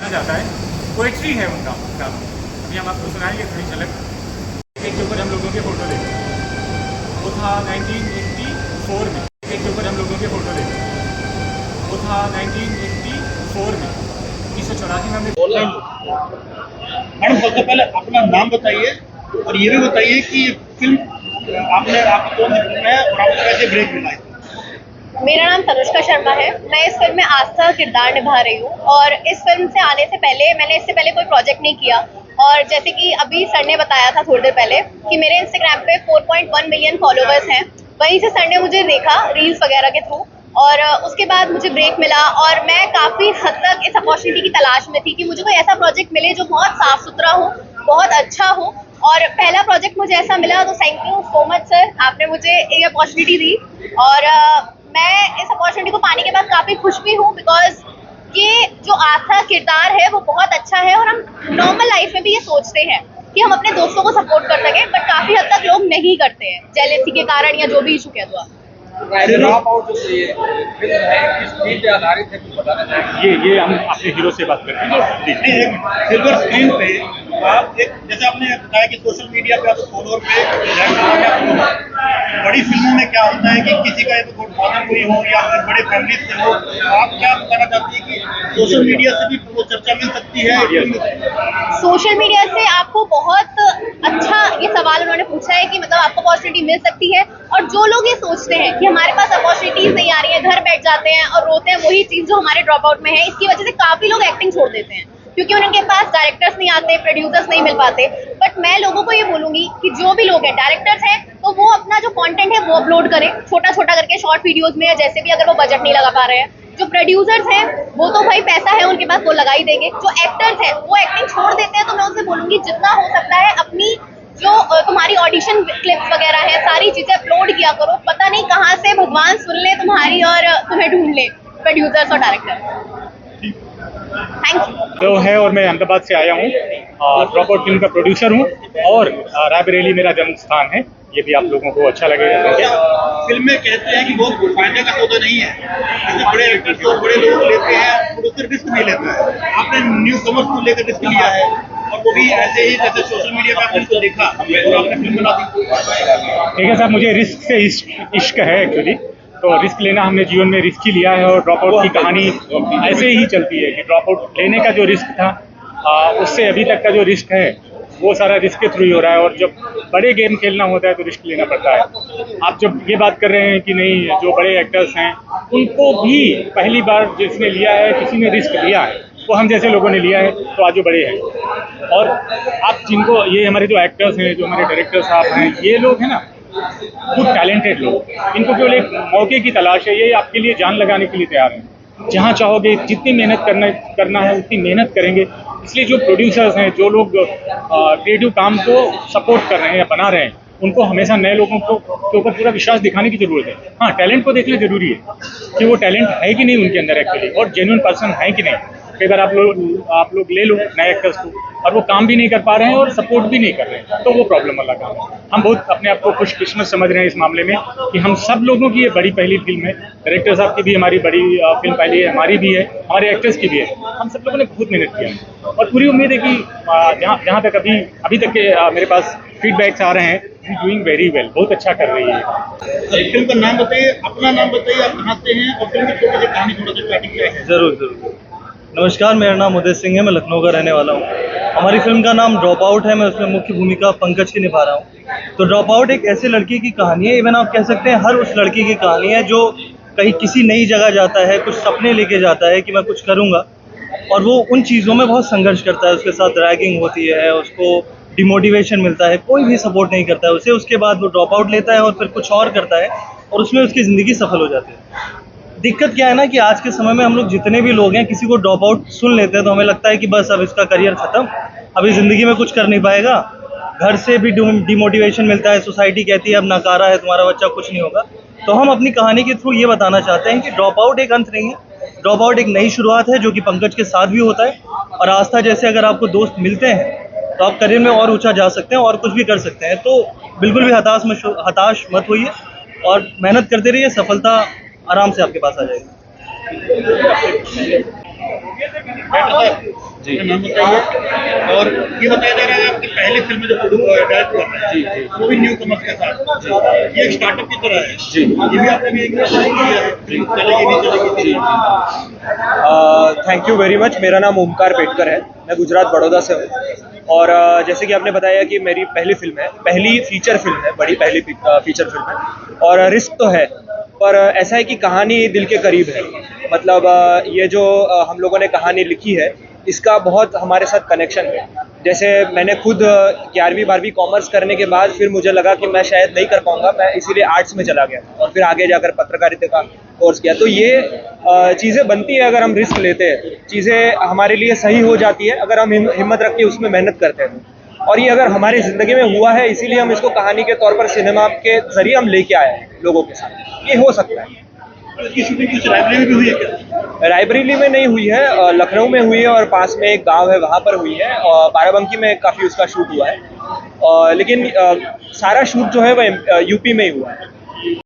जाता है, पोएट्री है उनका काम। अभी हम आपको सुनाएंगे थोड़ी झलक। एक के ऊपर हम लोगों के फोटो लेते, वो था 1984 में। एक के ऊपर हम लोगों के फोटो लेते, वो था 1984 में। 1984 में हमने मैडम, सबसे पहले अपना नाम बताइए और ये भी बताइए कि फिल्म आपने आपकी कौन सी फिल्म है और आपको कैसे ब्रेक मिला है? मेरा नाम तनुष्का शर्मा है। मैं इस फिल्म में आस्था का किरदार निभा रही हूँ और इस फिल्म से आने से पहले मैंने इससे पहले कोई प्रोजेक्ट नहीं किया। और जैसे कि अभी सर ने बताया था थोड़ी देर पहले कि मेरे इंस्टाग्राम पे 4.1 मिलियन फॉलोवर्स हैं। वहीं से सर ने मुझे देखा रील्स वगैरह के थ्रू और उसके बाद मुझे ब्रेक मिला और मैं काफ़ी हद तक इस अपॉर्चुनिटी की तलाश में थी कि मुझे कोई ऐसा प्रोजेक्ट मिले जो बहुत साफ सुथरा हो, बहुत अच्छा हो। और पहला प्रोजेक्ट मुझे ऐसा मिला, तो thank you so much sir, आपने मुझे एक अपॉर्चुनिटी दी। और मैं इस अपॉर्चुनिटी को पाने के बाद काफ़ी खुश भी हूँ बिकॉज ये जो आस्था किरदार है वो बहुत अच्छा है और हम नॉर्मल लाइफ में भी ये सोचते हैं कि हम अपने दोस्तों को सपोर्ट कर सकें, बट काफ़ी हद तक लोग नहीं करते हैं जेलेसी के कारण या जो भी इशू कह दो। ड्रॉप आउट जो फिल्म है किस चीज पे आधारित है, कुछ बताना चाहेंगे? ये हम अपने हीरो से बात करते हैं। सिल्वर स्क्रीन पे आप एक, जैसे आपने बताया कि सोशल मीडिया पे आप फॉलोअर पे बड़ी फिल्मों में क्या होता है कि किसी का एक गॉडफादर कोई हो या फिर बड़े फैमिली से हो, तो आप क्या बताना चाहती है कि सोशल मीडिया से भी वो चर्चा मिल सकती है? सोशल मीडिया से आपको बहुत अच्छा ये सवाल उन्होंने पूछा है कि मतलब आपको अपॉर्चुनिटी मिल सकती है। और जो लोग ये सोचते हैं कि हमारे पास अपॉर्चुनिटीज नहीं आ रही है, घर बैठ जाते हैं और रोते हैं, वही चीज जो हमारे ड्रॉप आउट में है। इसकी वजह से काफी लोग एक्टिंग छोड़ देते हैं क्योंकि उनके पास डायरेक्टर्स नहीं आते, प्रोड्यूसर्स नहीं मिल पाते। बट मैं लोगों को ये बोलूंगी कि जो भी लोग हैं, डायरेक्टर्स हैं, तो वो अपना जो कंटेंट है वो अपलोड करें छोटा छोटा करके शॉर्ट वीडियोस में या जैसे भी, अगर वो बजट नहीं लगा पा रहे हैं। जो प्रोड्यूसर्स हैं वो तो भाई पैसा है उनके पास, वो लगा ही देंगे। जो एक्टर्स हैं वो एक्टिंग छोड़ देते हैं, तो मैं उनसे बोलूंगी जितना हो सकता है अपनी जो तुम्हारी ऑडिशन क्लिप्स वगैरह है सारी चीजें अपलोड किया करो। पता नहीं कहाँ से भगवान सुन ले तुम्हारी और तुम्हें ढूंढ ले, प्रोड्यूसर्स और डायरेक्टर। Thank you. तो है और मैं अहमदाबाद से आया हूँ, ड्रॉप आउट फिल्म का प्रोड्यूसर हूँ और रायबरेली मेरा जन्म स्थान है। ये भी आप लोगों को अच्छा लगेगा। फिल्म में कहते हैं कि बहुत फायदे का सौदा नहीं है, जैसे बड़े एक्टर्स और बड़े लोग लेते हैं, प्रोड्यूसर रिस्क नहीं लेता है। आपने न्यू कमर्स को लेकर रिस्क लिया है और वो भी ऐसे ही, जैसे सोशल मीडिया पे आपने उसको देखा और आपने फिल्म बना दी। ठीक है साहब, मुझे रिस्क से इश्क है एक्चुअली, तो रिस्क लेना हमने जीवन में रिस्क ही लिया है। और ड्रॉप आउट की कहानी ऐसे ही चलती है कि ड्रॉप आउट लेने का जो रिस्क था उससे अभी तक का जो रिस्क है वो सारा रिस्क के थ्रू ही हो रहा है। और जब बड़े गेम खेलना होता है तो रिस्क लेना पड़ता है। आप जब ये बात कर रहे हैं कि नहीं, जो बड़े एक्टर्स हैं उनको भी पहली बार जिसने लिया है, किसी ने रिस्क लिया है, वो हम जैसे लोगों ने लिया है, तो आज जो बड़े हैं। और आप जिनको, ये हमारे जो एक्टर्स हैं, जो हमारे डायरेक्टर साहब हैं, ये लोग हैं ना, गुड टैलेंटेड लोग, इनको केवल एक मौके की तलाश है। ये आपके लिए जान लगाने के लिए तैयार हैं। जहाँ चाहोगे, जितनी मेहनत करना है उतनी मेहनत करेंगे। इसलिए जो प्रोड्यूसर्स हैं, जो लोग क्रिएटिव काम को सपोर्ट कर रहे हैं या बना रहे हैं, उनको हमेशा नए लोगों के ऊपर पूरा विश्वास दिखाने की जरूरत है। हाँ, टैलेंट को देखना जरूरी है कि वो टैलेंट है कि नहीं उनके अंदर एक्चुअली, और जेन्युइन पर्सन है कि नहीं। कई बार आप लोग ले लो नए एक्टर्स को और वो काम भी नहीं कर पा रहे हैं और सपोर्ट भी नहीं कर रहे हैं, तो वो प्रॉब्लम वाला काम है। हम बहुत अपने आप को खुशकिस्मत समझ रहे हैं इस मामले में कि हम सब लोगों की ये बड़ी पहली फिल्म है। डायरेक्टर साहब की भी हमारी बड़ी फिल्म पहली है, हमारी भी है, हमारे एक्टर्स की भी है। हम सब लोगों ने बहुत मेहनत किया है और पूरी उम्मीद है कि जहाँ तक अभी तक के मेरे पास फीडबैक्स आ रहे हैं, डूइंग वेरी वेल, बहुत अच्छा कर रही है। फिल्म का नाम बताइए, अपना नाम बताइए, आप कहाँ से हैं और फिल्म की छोटी सी कहानी, थोड़ा सा स्टार्टिंग क्या है? ज़रूर। नमस्कार, मेरा नाम उदय सिंह है, मैं लखनऊ का रहने वाला हूँ। हमारी फिल्म का नाम ड्रॉप आउट है, मैं उसमें मुख्य भूमिका पंकज की निभा रहा हूँ। तो ड्रॉप आउट एक ऐसे लड़की की कहानी है, इवन आप कह सकते हैं हर उस लड़की की कहानी है जो कहीं किसी नई जगह जाता है, कुछ सपने लेके जाता है कि मैं कुछ करूँगा, और वो उन चीज़ों में बहुत संघर्ष करता है। उसके साथ रैगिंग होती है, उसको डिमोटिवेशन मिलता है, कोई भी सपोर्ट नहीं करता है उसे। उसके बाद वो ड्रॉप आउट लेता है और फिर कुछ और करता है और उसमें उसकी ज़िंदगी सफल हो जाती है। दिक्कत क्या है ना कि आज के समय में हम लोग जितने भी लोग हैं, किसी को ड्रॉप आउट सुन लेते हैं तो हमें लगता है कि बस अब इसका करियर ख़त्म, अभी ज़िंदगी में कुछ कर नहीं पाएगा। घर से भी डिमोटिवेशन मिलता है, सोसाइटी कहती है अब नकारा है तुम्हारा बच्चा, कुछ नहीं होगा। तो हम अपनी कहानी के थ्रू ये बताना चाहते हैं कि ड्रॉप आउट एक अंत नहीं है, ड्रॉप आउट एक नई शुरुआत है, जो कि पंकज के साथ भी होता है। और आस्था जैसे अगर आपको दोस्त मिलते हैं तो आप करियर में और ऊँचा जा सकते हैं और कुछ भी कर सकते हैं। तो बिल्कुल भी हताश मत होइए और मेहनत करते रहिए, सफलता आराम से आपके पास आ जाएगी। जी नाम बताइए। और ये बताया जा रहा है आपकी पहली फिल्म जो डायरेक्ट कर रहे हैं जी जी वो भी न्यू कमर्स के साथ ये एक स्टार्टअप की तरह है जी ये भी आपने भी एक किया है चलेगी नहीं चलेगी जी थैंक यू वेरी मच। मेरा नाम ओमकार पेटकर है, मैं गुजरात बड़ौदा से हूँ। और जैसे कि आपने बताया कि मेरी पहली फिल्म है, पहली फीचर फिल्म है, बड़ी पहली फीचर फिल्म है। और रिस्क तो है, पर ऐसा है कि कहानी दिल के करीब है। मतलब ये जो हम लोगों ने कहानी लिखी है, इसका बहुत हमारे साथ कनेक्शन है। जैसे मैंने खुद 11वीं 12वीं कॉमर्स करने के बाद फिर मुझे लगा कि मैं शायद नहीं कर पाऊंगा, मैं इसीलिए आर्ट्स में चला गया और फिर आगे जाकर पत्रकारिता का कोर्स किया। तो ये चीज़ें बनती है अगर हम रिस्क लेते हैं, चीज़ें हमारे लिए सही हो जाती है अगर हम हिम्मत रख के उसमें मेहनत करते हैं। और ये अगर हमारी ज़िंदगी में हुआ है, इसीलिए हम इसको कहानी के तौर पर सिनेमा के ज़रिए हम लेके आए हैं लोगों के साथ। ये हो सकता है। इसकी शूटिंग कुछ रायबरेली में भी हुई है क्या? रायबरेली में नहीं हुई है, लखनऊ में हुई है और पास में एक गांव है वहाँ पर हुई है। और बाराबंकी में काफ़ी उसका शूट हुआ है। लेकिन सारा शूट जो है वह यूपी में ही हुआ है।